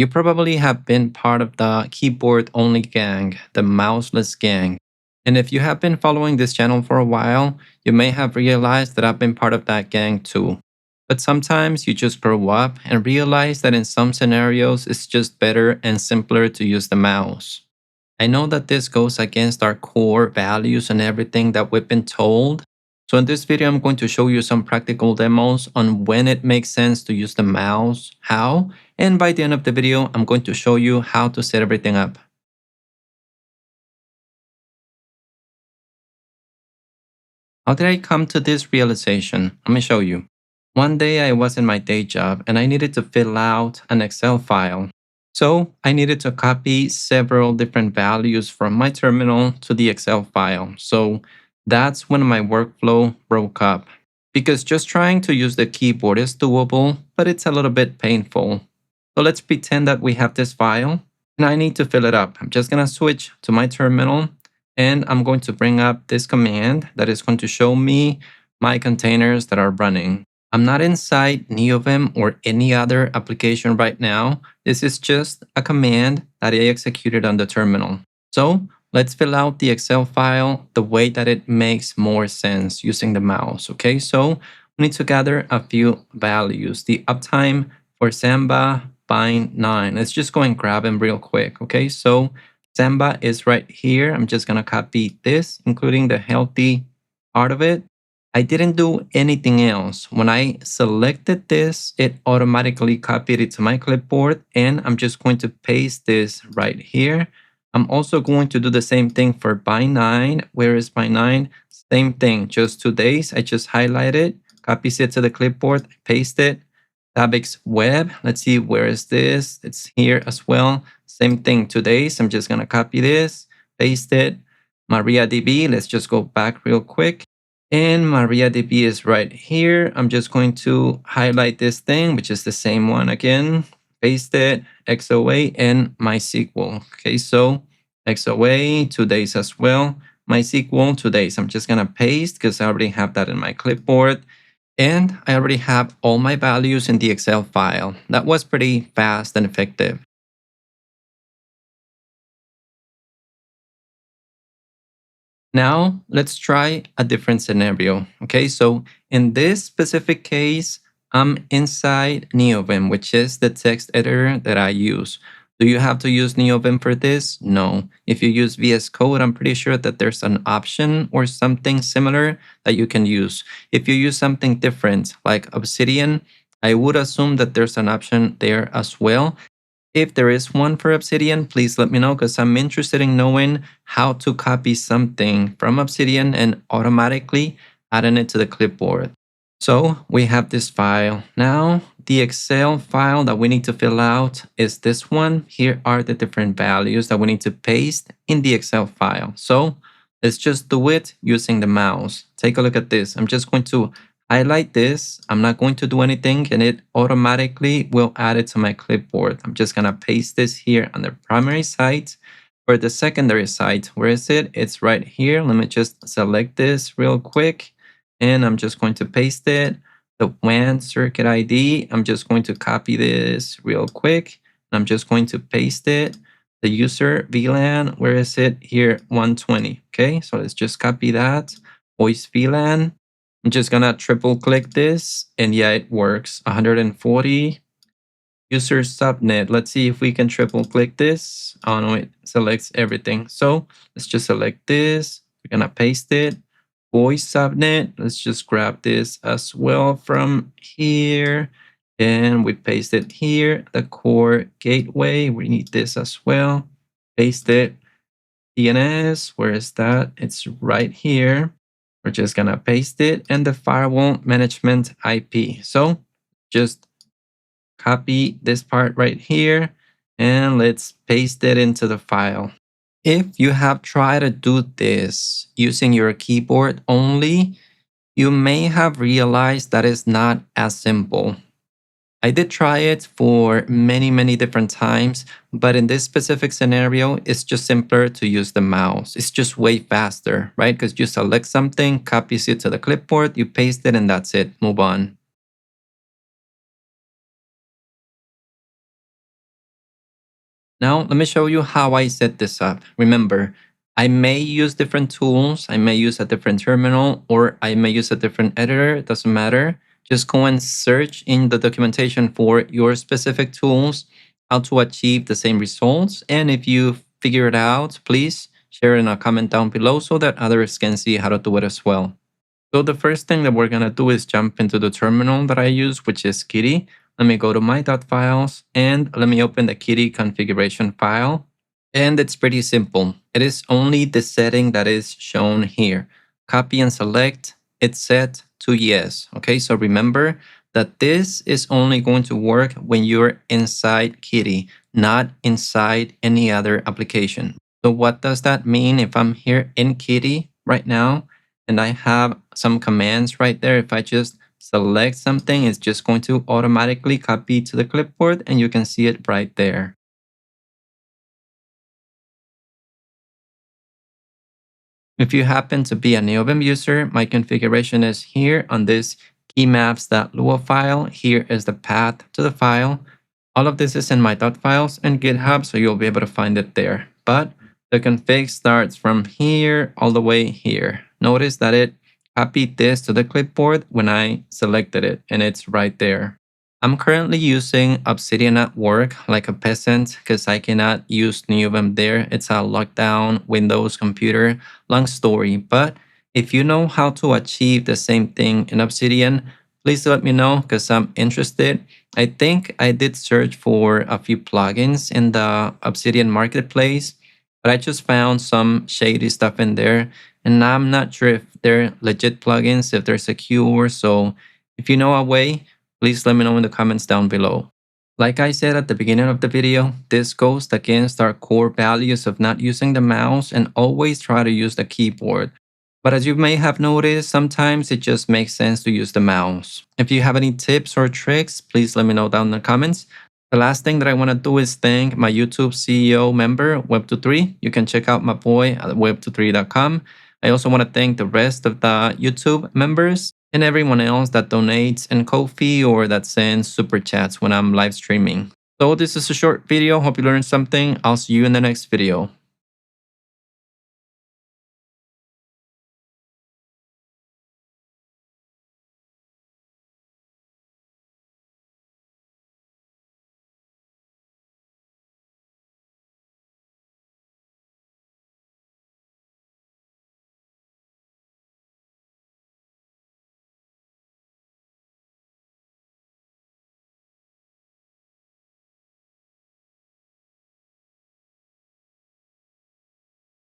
You probably have been part of the keyboard only gang, the Mouseless gang. And if you have been following this channel for a while, you may have realized that I've been part of that gang too. But sometimes you just grow up and realize that in some scenarios it's just better and simpler to use the mouse. I know that this goes against our core values and everything that we've been told. So in this video, I'm going to show you some practical demos on when it makes sense to use the mouse, how, and by the end of the video, I'm going to show you how to set everything up. How did I come to this realization? Let me show you. One day I was in my day job and I needed to fill out an Excel file. So I needed to copy several different values from my terminal to the Excel file. So that's when my workflow broke up. Because just trying to use the keyboard is doable, but it's a little bit painful. So let's pretend that we have this file and I need to fill it up. I'm just going to switch to my terminal and I'm going to bring up this command that is going to show me my containers that are running. I'm not inside Neovim or any other application right now. This is just a command that I executed on the terminal. So let's fill out the Excel file the way that it makes more sense using the mouse. Okay, so we need to gather a few values. The uptime for Samba bind 9. Let's just go and grab them real quick. Okay, so Samba is right here. I'm just gonna copy this, including the healthy part of it. I didn't do anything else. When I selected this, it automatically copied it to my clipboard, and I'm just going to paste this right here. I'm also going to do the same thing for by 9. Where is by 9? Same thing, just 2 days. I just highlight it, copies it to the clipboard, paste it. Tabix web, let's see, where is this? It's here as well. Same thing, 2 days. I'm just gonna copy this, paste it. MariaDB, let's just go back real quick. And MariaDB is right here. I'm just going to highlight this thing, which is the same one again. Paste it, XOA, and MySQL. Okay, so XOA, 2 days as well. MySQL, 2 days. I'm just gonna paste because I already have that in my clipboard. And I already have all my values in the Excel file. That was pretty fast and effective. Now, let's try a different scenario. Okay, so in this specific case, I'm inside Neovim, which is the text editor that I use. Do you have to use Neovim for this? No. If you use VS Code, I'm pretty sure that there's an option or something similar that you can use. If you use something different, like Obsidian, I would assume that there's an option there as well. If there is one for Obsidian, please let me know because I'm interested in knowing how to copy something from Obsidian and automatically adding it to the clipboard. So we have this file. Now the Excel file that we need to fill out is this one. Here are the different values that we need to paste in the Excel file. So let's just do it using the mouse. Take a look at this. I'm just going to highlight this. I'm not going to do anything and it automatically will add it to my clipboard. I'm just going to paste this here on the primary site. For the secondary site, where is it? It's right here. Let me just select this real quick and I'm just going to paste it. The WAN circuit ID, I'm just going to copy this real quick. I'm just going to paste it. The user VLAN, where is it? Here, 120. Okay, so let's just copy that. Voice VLAN. I'm just gonna triple click this and yeah, it works. 140. User subnet. Let's see if we can triple click this. Oh no, it selects everything. So let's just select this. We're gonna paste it. Voice subnet. Let's just grab this as well from here. And we paste it here. The core gateway. We need this as well. Paste it. DNS. Where is that? It's right here. We're just gonna paste it and the firewall management IP. So just copy this part right here and let's paste it into the file. If you have tried to do this using your keyboard only, you may have realized that it's not as simple. I did try it for many different times, but in this specific scenario, it's just simpler to use the mouse. It's just way faster, right? Because you select something, copies it to the clipboard, you paste it, and that's it. Move on. Now, let me show you how I set this up. Remember, I may use different tools, I may use a different terminal, or I may use a different editor. It doesn't matter. Just go and search in the documentation for your specific tools, how to achieve the same results. And if you figure it out, please share in a comment down below so that others can see how to do it as well. So the first thing that we're going to do is jump into the terminal that I use, which is Kitty. Let me go to my .files and let me open the Kitty configuration file. And it's pretty simple. It is only the setting that is shown here. Copy and select. It's set to yes. Okay, so remember that this is only going to work when you're inside Kitty, not inside any other application. So what does that mean if I'm here in Kitty right now and I have some commands right there? If I just select something, it's just going to automatically copy to the clipboard and you can see it right there. If you happen to be a Neovim user, my configuration is here on this keymaps.lua file. Here is the path to the file. All of this is in my .files and GitHub, so you'll be able to find it there. But the config starts from here all the way here. Notice that it copied this to the clipboard when I selected it, and it's right there. I'm currently using Obsidian at work like a peasant because I cannot use Neovim there. It's a lockdown Windows computer. Long story, but if you know how to achieve the same thing in Obsidian, please let me know because I'm interested. I think I did search for a few plugins in the Obsidian marketplace, but I just found some shady stuff in there. And I'm not sure if they're legit plugins, if they're secure. So if you know a way, please let me know in the comments down below. Like I said at the beginning of the video, this goes against our core values of not using the mouse and always try to use the keyboard. But as you may have noticed, sometimes it just makes sense to use the mouse. If you have any tips or tricks, please let me know down in the comments. The last thing that I want to do is thank my YouTube CEO member, Web23. You can check out my boy at web23.com. I also want to thank the rest of the YouTube members and everyone else that donates in Ko-fi or that sends super chats when I'm live streaming. So this is a short video. Hope you learned something. I'll see you in the next video.